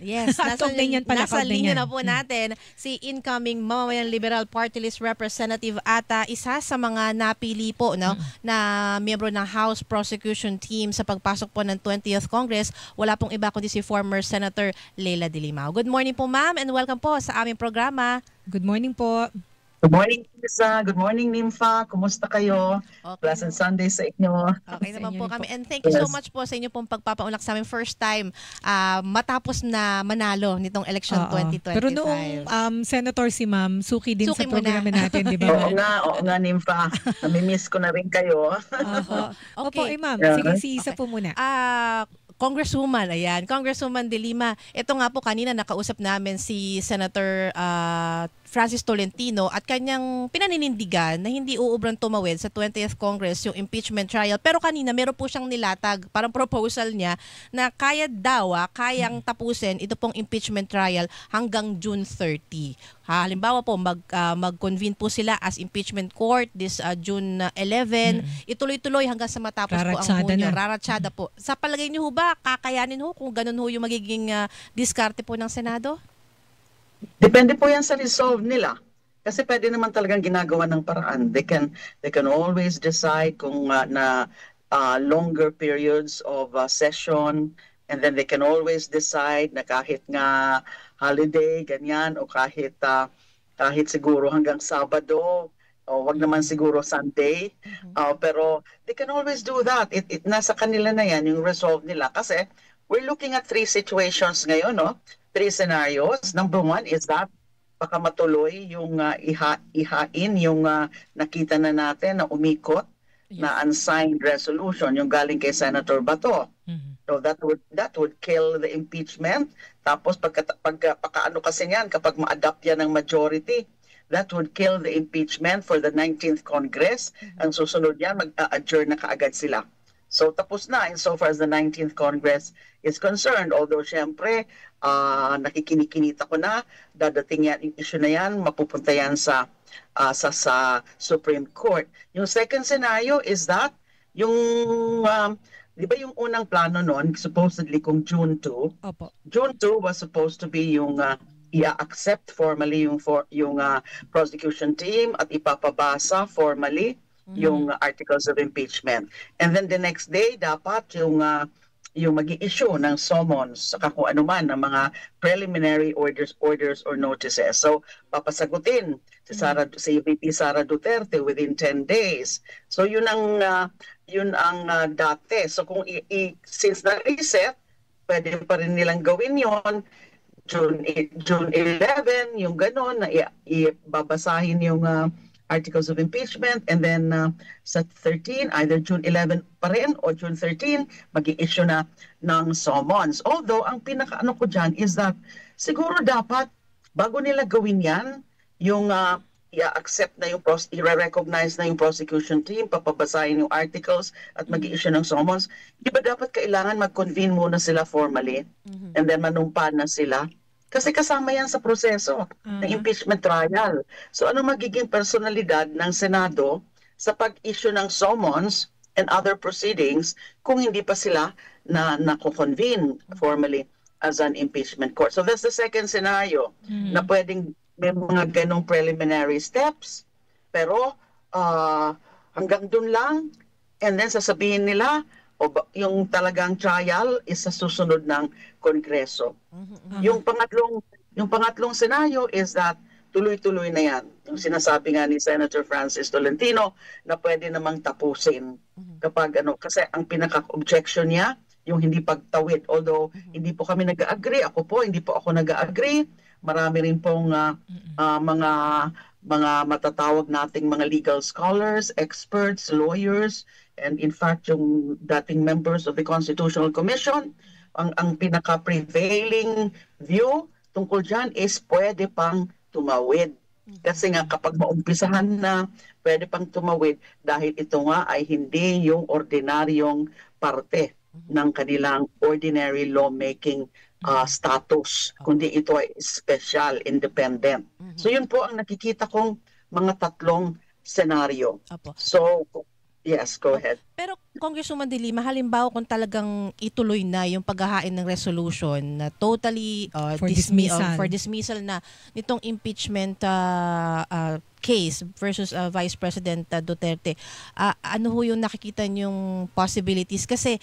Yes, nasa kaugnay linya niyan. na po natin si incoming Mamamayang Liberal Party List Representative at isa sa mga napili po no na miyembro ng House Prosecution Team sa pagpasok po ng 20th Congress. Wala pong iba kundi si former Senator Leila De Limao. Good morning po ma'am and welcome po sa aming programa. Good morning po. Good morning, Lisa. Good morning, Nympha. Kumusta kayo? Okay Pleasant naman. Sunday sa inyo. Okay Sa naman inyo po rin kami po. and thank you so Yes. much po sa inyo pong pagpapaunlak sa aming first time matapos na manalo nitong election Oo. 2025. Pero noong senator si ma'am, suki din Suki sa muna. programa natin, di ba? Oo nga, Nympha. Namimiss ko na rin kayo. Opo, Okay. ma'am. Yeah. Sige, si Isa Okay. po muna. Congresswoman, ayan. Congresswoman De Lima, ito nga po kanina nakausap namin si Senator Francis Tolentino at kanyang pinaninindigan na hindi uubrang tumawid sa 20th Congress yung impeachment trial. Pero kanina meron po siyang nilatag, parang proposal niya na kayang tapusin ito pong impeachment trial hanggang June 30. Halimbawa po, mag-convene po sila as impeachment court this June 11. Ituloy-tuloy hanggang sa matapos po ang Raratsada Hunyo. na. Raratsada po. Sa palagay niyo ho ba, kakayanin ho kung ganun ho yung magiging diskarte po ng Senado? Depende po yan sa resolve nila. Kasi pwede naman talagang ginagawa ng paraan. They can always decide kung longer periods of session, and then they can always decide na kahit nga holiday, ganyan, o kahit siguro hanggang Sabado, o wag naman siguro Sunday. Pero they can always do that. Nasa kanila na yan, yung resolve nila. Kasi we're looking at three situations ngayon, no? Three scenarios. Number one is that baka matuloy yung ihain yung nakita na natin na umikot na unsigned resolution, yung galing kay Senator Bato. So that would kill the impeachment. Tapos pagkaano kasi niyan, kapag ma-adopt yan ng majority, that would kill the impeachment for the 19th Congress. Ang susunod yan, mag-adjourn na kaagad sila. So tapos na insofar as the 19th Congress is concerned. Although syempre, nakikinikinita ko na, dadating yan, yung issue na yan, mapupunta yan sa Supreme Court. Yung second scenario is that, yung, di ba yung unang plano nun, supposedly kung June 2, Opo. June 2 was supposed to be yung i-accept formally yung prosecution team at ipapabasa formally yung articles of impeachment. And then the next day, dapat yung mag-i-issue ng summons saka kung ano man ng mga preliminary orders or notices. So, papasagutin si VP Sara Duterte within 10 days. So, yun ang dati. So, kung since na-reset, pwede pa rin nilang gawin yon June 11, yung gano'n, na ibabasahin yung articles of impeachment, and then sa 13, either June 11 pa rin o June 13, mag-i-issue na ng summons. Although, ang pinaka-ano ko dyan is that siguro dapat, bago nila gawin yan, yung i-accept na yung, i-recognize na yung prosecution team, papabasahin yung articles at mag-i-issue ng summons, di ba dapat kailangan mag-convene muna sila formally and then manumpa na sila? Kasi kasama yan sa proseso ng impeachment trial. So ano magiging personalidad ng Senado sa pag-issue ng summons and other proceedings kung hindi pa sila na-convene formally as an impeachment court? So that's the second scenario na pwedeng may mga ganong preliminary steps pero hanggang dun lang, and then sasabihin nila yung talagang trial is sa susunod ng Kongreso. Yung pangatlong scenario is that tuloy-tuloy na yan. Yung sinasabi nga ni Senator Francis Tolentino na pwede namang tapusin kapag kasi ang pinaka-objection niya yung hindi pagtawid. Although hindi po kami nag-agree, hindi po ako nag-agree. Marami rin pong mga matatawag nating mga legal scholars, experts, lawyers, and in fact yung dating members of the Constitutional Commission, ang pinaka-prevailing view tungkol dyan is pwede pang tumawid. Kasi nga kapag maumpisahan na, pwede pang tumawid dahil ito nga ay hindi yung ordinaryong parte ng kanilang ordinary lawmaking status, kundi ito ay special, independent. So yun po ang nakikita kong mga tatlong senaryo. Opo. So, yes, go ahead. Pero Congresswoman De Lima, halimbawa kung talagang ituloy na yung paghahain ng resolution na totally for dismissal na nitong impeachment case versus Vice President Duterte, ano ho yung nakikita niyong possibilities? Kasi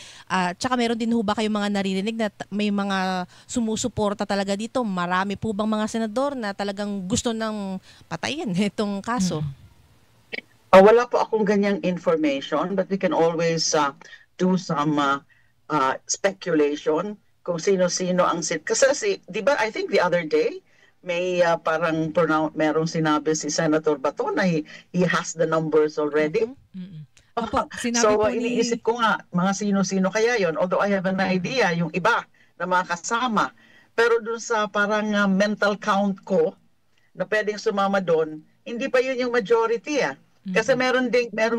tsaka meron din ho ba kayong mga naririnig na may mga sumusuporta talaga dito? Marami po bang mga senador na talagang gusto ng patayin itong kaso? Wala po akong ganyang information, but we can always do some speculation kung sino-sino ang kasi di ba, I think the other day may merong sinabi si Senator Bato na he has the numbers already. Opo, sinabi so po iniisip ko nga mga sino-sino kaya yon, although I have an idea yung iba na mga kasama, pero dun sa parang mental count ko na pwedeng sumama doon, hindi pa yun yung majority Kasi merong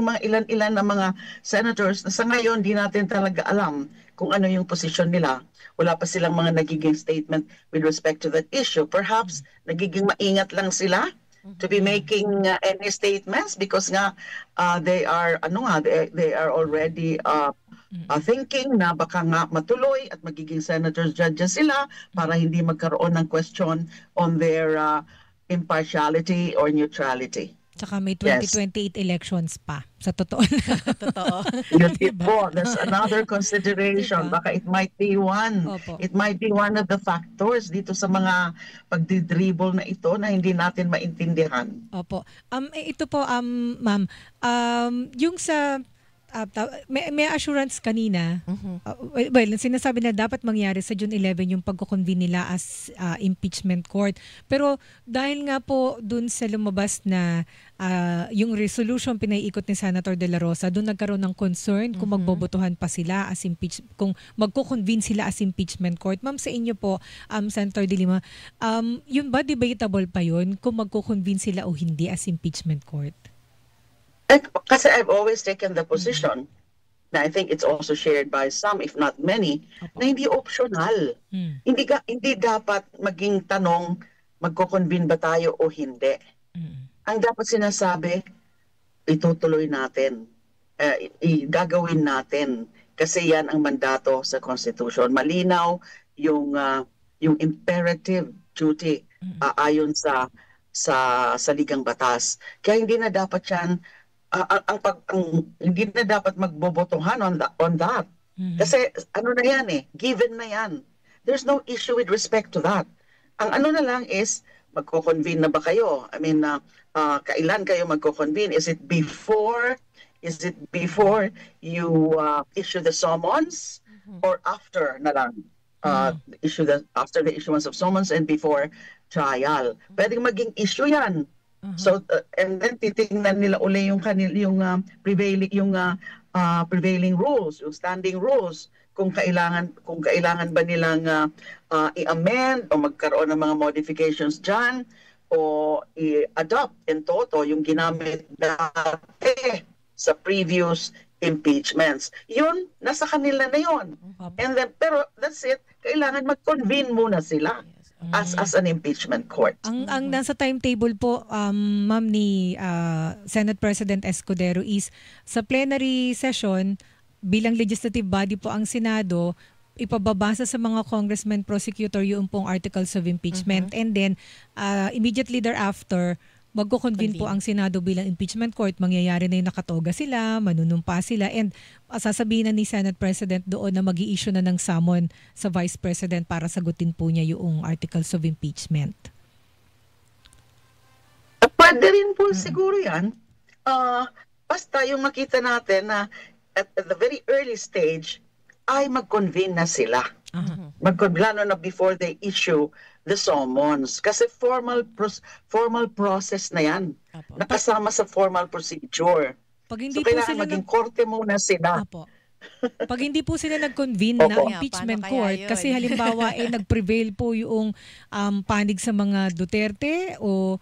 mga ilan-ilan na mga senators na sa ngayon di natin talaga alam kung ano yung posisyon nila. Wala pa silang mga nagiging statement with respect to that issue. Perhaps nagiging maingat lang sila to be making any statements because nga they are already thinking na baka nga matuloy at magiging senators judges sila para hindi magkaroon ng question on their impartiality or neutrality. Tsaka may 2028 elections pa, sa totoo lang. Totoo. Po, that's another consideration. Baka it might be one. Opo. It might be one of the factors dito sa mga pagdidribble na ito na hindi natin maintindihan. Opo. Ito po, ma'am, yung sa may assurance kanina, well, sinasabi na dapat mangyari sa June 11 yung pagko-convene nila as impeachment court. Pero dahil nga po dun sa lumabas na yung resolution pinaiikot ni Senator De La Rosa, dun nagkaroon ng concern kung magbobotohan pa sila as kung magko-convene sila as impeachment court. Ma'am, sa inyo po, Senator De Lima, yun ba debatable pa yun kung magko-convene sila o hindi as impeachment court? Kasi I've always taken the position na I think it's also shared by some, if not many, na hindi optional. Hindi dapat maging tanong magko-convene ba tayo o hindi. Ang dapat sinasabi, itutuloy natin, gagawin natin kasi yan ang mandato sa Constitution. Malinaw yung imperative duty ayon sa ligang batas. Kaya hindi na dapat yan hindi na dapat magbobotohan on that. Kasi ano na yan given na yan. There's no issue with respect to that. Ang ano na lang is, magko-convene na ba kayo? I mean, kailan kayo magko-convene? Is it before you issue the summons or after na lang? After the issuance of summons and before trial. Pwedeng maging issue yan. So and then titingnan nila uli yung prevailing rules, yung standing rules, kung kailangan ba nilang i-amend o magkaroon ng mga modifications diyan o i-adopt in toto yung ginamit dati sa previous impeachments. Yun, nasa kanila na yun. And then, pero that's it, kailangan mag-convene muna sila as an impeachment court. Ang nasa timetable po, ma'am, ni Senate President Escudero is sa plenary session, bilang legislative body po ang Senado, ipababasa sa mga congressman, prosecutor yung pong articles of impeachment, and then immediately thereafter, magko-convene po ang Senado bilang impeachment court. Mangyayari na yung nakatoga sila, manunumpa sila, and sasabihin na ni Senate President doon na mag-i-issue na ng summon sa Vice President para sagutin po niya yung articles of impeachment. Pwede rin po siguro yan. Basta yung makita natin na at the very early stage ay mag-convene na sila. Lalo na before they issue the summons. Kasi formal process na yan. Nakasama sa formal procedure. Pag hindi so kailangan maging korte muna sila. Pag hindi po sila nag-convene ng impeachment court, kasi halimbawa nag-prevail po yung panig sa mga Duterte o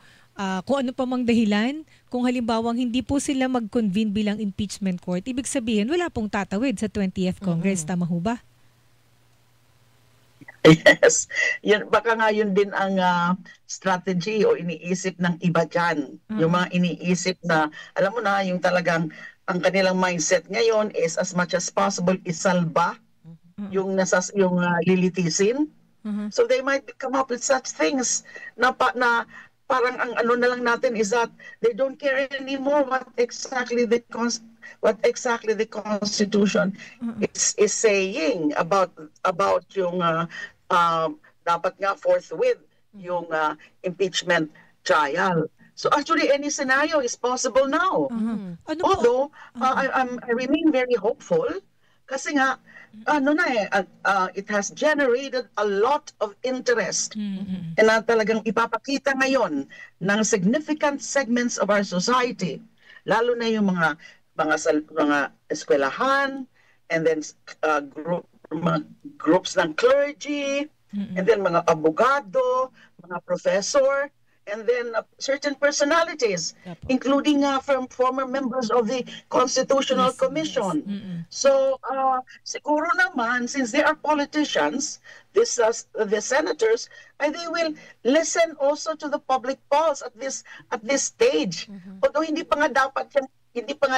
kung ano pa mang dahilan, kung halimbawang hindi po sila mag-convene bilang impeachment court, ibig sabihin wala pong tatawid sa 20th Congress. Tama ho ba? Yes. Baka nga yun din ang strategy o iniisip ng iba dyan. Yung mga iniisip na, alam mo na, yung talagang ang kanilang mindset ngayon is as much as possible isalba yung lilitisin. So they might come up with such things na parang ang ano na lang natin is that they don't care anymore what exactly the Constitution is saying about yung dapat nga forthwith yung impeachment trial. So actually any scenario is possible now. Ano po? Although I remain very hopeful kasi nga it has generated a lot of interest and talagang ipapakita ngayon ng significant segments of our society, lalo na yung mga eskwelahan, and then mga groups ng clergy, and then mga abogado, mga professor, and then certain personalities, including from former members of the Constitutional Commission. So, siguro naman, since they are politicians, the senators, they will listen also to the public pulse at this stage. Although hindi pa nga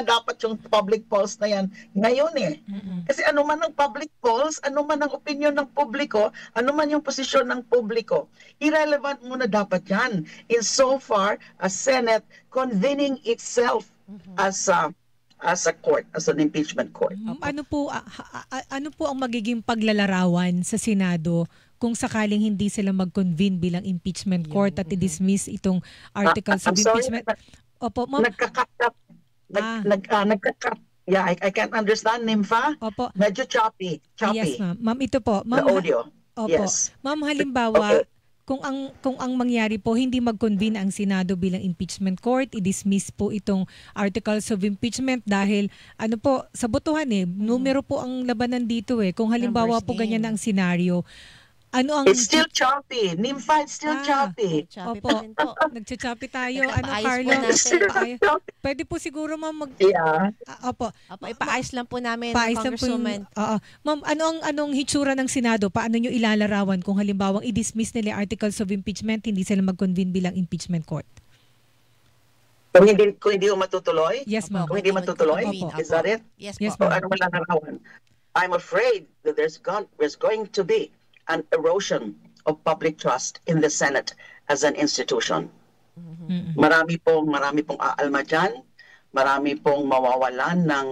dapat yung public pulse na yan ngayon eh. Kasi ano man ang public pulse, ano man ang opinion ng publiko, ano man yung posisyon ng publiko, irrelevant muna dapat yan insofar as Senate convening itself as a court, as an impeachment court. Ano po ang magiging paglalarawan sa Senado kung sakaling hindi sila mag-convene bilang impeachment court at i-dismiss itong articles of impeachment? Opo, ma'am. Yeah, I can't understand, Nympha. Opo. Medyo choppy. Yes, ma'am. Ma'am, ito po. Ma'am, the audio. Opo. Yes. Ma'am, halimbawa, Okay. kung ang mangyari po, hindi mag-convene ang Senado bilang impeachment court, i-dismiss po itong articles of impeachment dahil, sa botohan numero po ang labanan dito Kung halimbawa Numbers po ganyan game. ang senaryo, It's still choppy. Nympha, it's still choppy. Choppy Opo. pa rin po. Nagchachapi tayo. Nagpapaayos Carlo? po natin. It's still choppy. Pwede po siguro, ma'am, Yeah. Opo. Opo, ipaayos lang po namin, Paayos lang po yung- Congresswoman. Oo. Ma'am, anong hitsura ng Senado? Paano nyo ilalarawan kung halimbawang i-dismiss nila yung articles of impeachment, hindi sila mag-convene bilang impeachment court? Kung hindi mo matutuloy? Yes, ma'am. Kung hindi matutuloy? Opo. Is that it? Yes, Yes, po. ma'am. Ano malalaman? I'm afraid that there's going to be an erosion of public trust in the Senate as an institution. Marami pong aalma dyan, marami pong mawawalan ng,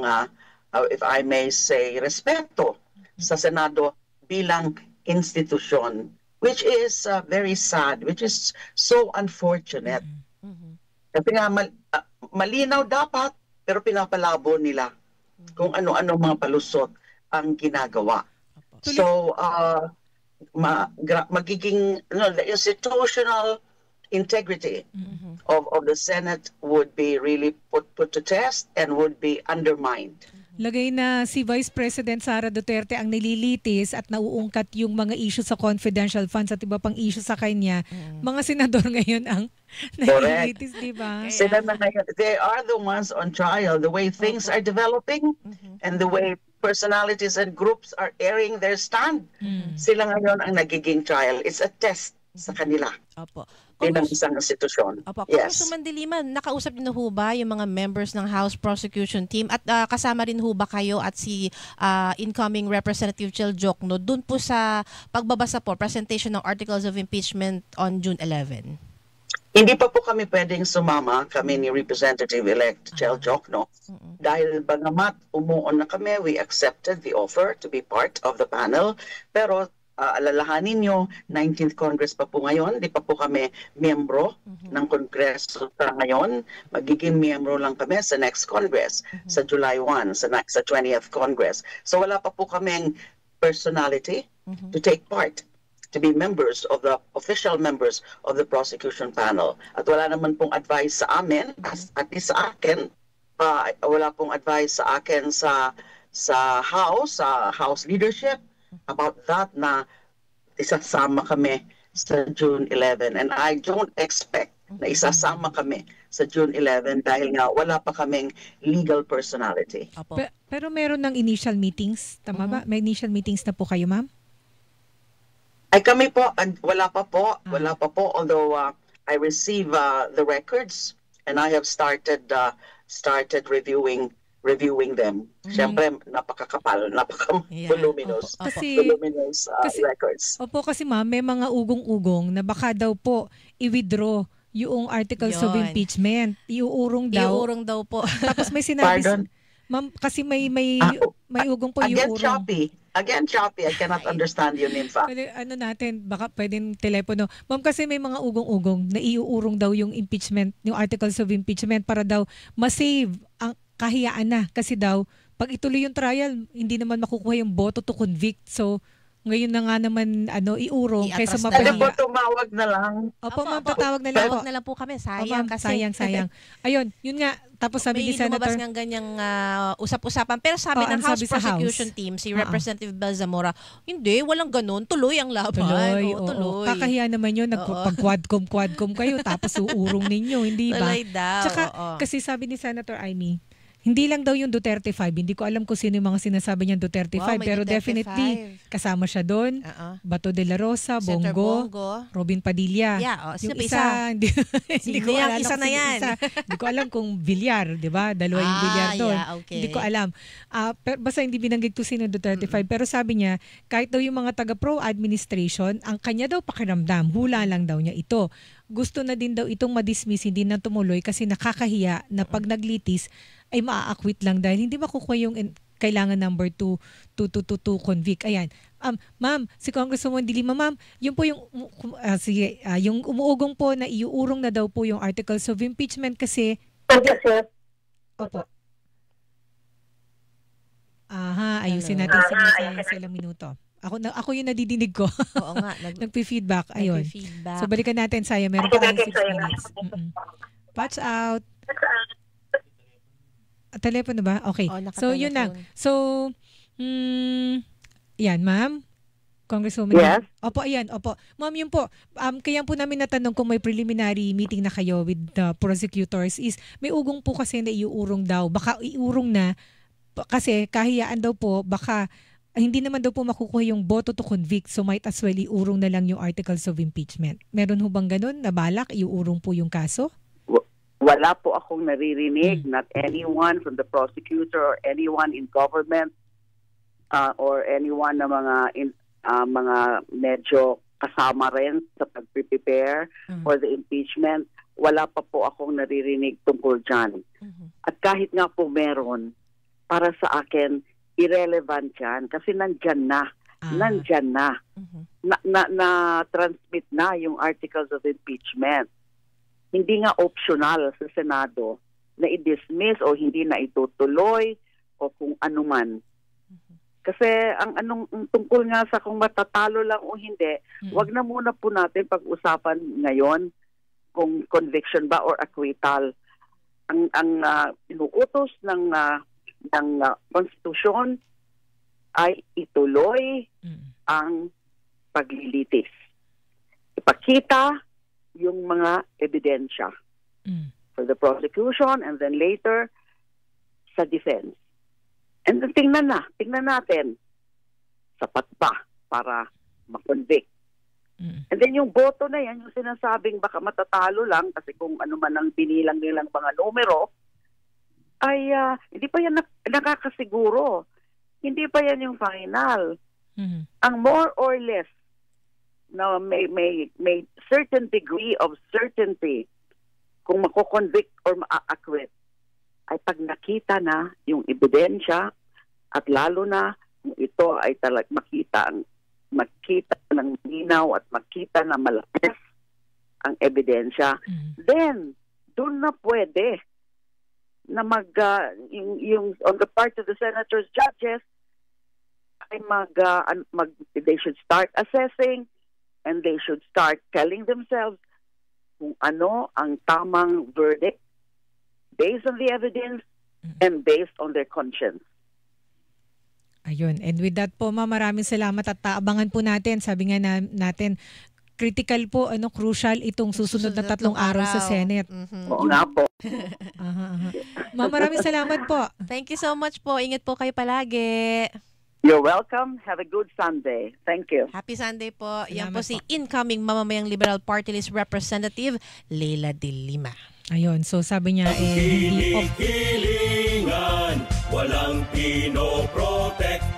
if I may say, respeto sa Senado bilang institusyon, which is very sad, which is so unfortunate. Kasi nga, malinaw dapat, pero pinapalabo nila kung ano-ano mga palusot ang ginagawa. So, magiging the institutional integrity of the Senate would be really put to test and would be undermined. Lagay na si Vice President Sara Duterte ang nililitis at nauungkat yung mga issue sa confidential funds at iba pang issue sa kanya. Mga senador ngayon ang nililitis, di ba? Sila na ngayon, they are the ones on trial. The way things are developing and the way personalities and groups are airing their stand. Sila ngayon ang nagiging trial. It's a test sa kanila. Opo. Bilang isang institusyon. Opo. Yes. Congresswoman De Lima, nakausap niyo na ho ba yung mga members ng House Prosecution Team at kasama rin ho ba kayo at si incoming Representative Chel Jokno dun po sa pagbabasa po, presentation ng Articles of Impeachment on June 11? Hindi pa po kami pwedeng sumama, kami ni Representative-elect Chel Jokno. Dahil bagamat umuon na kami, we accepted the offer to be part of the panel. Pero alalahanin nyo, 19th Congress pa po ngayon, di pa po kami miyembro ng Kongreso sa ngayon. Magiging miyembro lang kami sa next Congress, sa July 1, sa 20th Congress. So wala pa po kaming personality to take part, to be members of the official members of the prosecution panel. At wala naman pong advice sa amin, at least sa akin, wala pong advice sa akin sa House leadership about that na isasama kami sa June 11. And I don't expect na isasama kami sa June 11 dahil nga wala pa kaming legal personality. Opo. Pero meron ng initial meetings, tama ba? May initial meetings na po kayo, ma'am? Ay kami po, wala pa po, although I receive the records and I have started reviewing reviewing them. Siyempre, napakakapal, napaka-voluminous. Opo. Voluminous Kasi- records. Opo, kasi ma'am, may mga ugong-ugong na baka daw po i-withdraw yung articles of Yun. impeachment. Iuurong daw. Iuurong daw po. Tapos may sinabi, Pardon? ma'am, kasi may ugong po Again, iuurong. choppy. Again, choppy. I cannot understand you, Nympha. Ano natin, baka pwedeng telepono. Ma'am, kasi may mga ugong-ugong na iuurong daw yung impeachment, yung articles of impeachment para daw ma-save ang kahiyaan na. Kasi daw, pag ituloy yung trial, hindi naman makukuha yung boto to convict. So, ngayon na nga naman iurong kaysa I-atras na Pwede lang. po mapahiya. tumawag na lang. Opo, Opo, ma'am, opo. tatawag na lang po. Tawag na lang po kami. Oh, Sayang ma'am, kasi. sayang. Ayun, yun nga. Tapos sabi ni May Senator, lumabas ng ganyang usap-usapan. Pero sabi ng ang House sabi sa Prosecution House. Team, si Representative Bel Zamora, hindi, walang ganun. Tuloy ang laban. tuloy, Oo, oo. tuloy. Kakahiya naman yun, pag-quadcom kayo, tapos uurong ninyo, hindi ba? Tuloy daw. Tsaka, oo. kasi sabi ni Senator Amy, hindi lang daw yung Duterte 5. Hindi ko alam kung sino yung mga sinasabi niyang Duterte 5. Wow, may Pero Duterte definitely, 5. kasama siya doon. Bato de la Rosa, Senator Bongo, Robin Padilla. Yeah, Yung sino pa isa? hindi Sino ko yung alala isa kung na sino yan? isa. Hindi ko alam kung Villar, di ba? Dalawa yung Villar doon. yeah, okay. Hindi ko alam. Pero basta hindi binanggit ko sino Duterte 5. Pero sabi niya, kahit daw yung mga taga-pro administration, ang kanya daw pakiramdam, hula lang daw niya ito. Gusto na din daw itong madismiss, hindi na tumuloy kasi nakakahiya na pag naglitis ay maa-acquit lang dahil hindi makukuha yung kailangan number 2 to convict. Ayan. Ma'am, si Congresswoman De Lima, ma'am, yun po yung yung umuugong po na iuurong na daw po yung articles of impeachment kasi Opo. Ayusin natin sa ilang minuto. Ako yung nadidinig ko. Oo nga. Nagpi-feedback. Ayun. Nagpi-feedback. So balikan natin saya. Meron pa tayong 6 minutes. Patch out. Telepono ba? Okay. So yun lang. So, yan ma'am. Congresswoman. Yes. Opo, ayan. Opo. Ma'am, yun po. Kaya po namin natanong kung may preliminary meeting na kayo with the prosecutors is may ugong po kasi na iuurong daw. Baka iurong na kasi kahiyaan daw po baka hindi naman daw po makukuha yung boto to convict, so might as well iurong na lang yung articles of impeachment. Meron ho bang ganun na balak iurong po yung kaso? Wala po akong naririnig, not anyone from the prosecutor or anyone in government or anyone na mga medyo kasama rin sa pag-prepare for the impeachment. Wala pa po akong naririnig tungkol dyan. At kahit nga po meron, para sa akin, irrelevant yan kasi nandyan na. Na-transmit na yung articles of impeachment. Hindi nga optional sa Senado na i-dismiss o hindi na itutuloy o kung ano man. Kasi ang tungkol nga sa kung matatalo lang o hindi, wag na muna po natin pag-usapan ngayon kung conviction ba or acquittal. Ang inuutos ng konstitusyon ay ituloy ang paglilitis. Ipakita yung mga ebidensya for the prosecution and then later sa defense. And then tingnan natin sapat ba para ma-convict. And then yung boto na yan, yung sinasabing baka matatalo lang kasi kung ano man ang binilang nilang mga numero, ay hindi pa yan nakakasiguro. Hindi pa yan yung final. Ang more or less na may certain degree of certainty kung mako-convict or ma-acquit ay pag nakita na yung ebidensya at lalo na kung ito ay makita ng linaw at makita na malapit ang ebidensya, then doon na pwede na yung on the part of the senators, judges, ay they should start assessing and they should start telling themselves kung ano ang tamang verdict based on the evidence and based on their conscience. Ayun. And with that po, ma'am, maraming salamat at abangan po natin. Sabi nga natin, critical po, crucial itong susunod na 3 araw sa Senate. Oo nga po. Ma'am, maraming salamat po. Thank you so much po. Ingat po kayo palagi. You're welcome. Have a good Sunday. Thank you. Happy Sunday po. Yan Salamat po si incoming Mamamayang Liberal Party List Representative Leila De Lima. Ayun. So sabi niya, hindi Hilingan walang pinoprotektahan.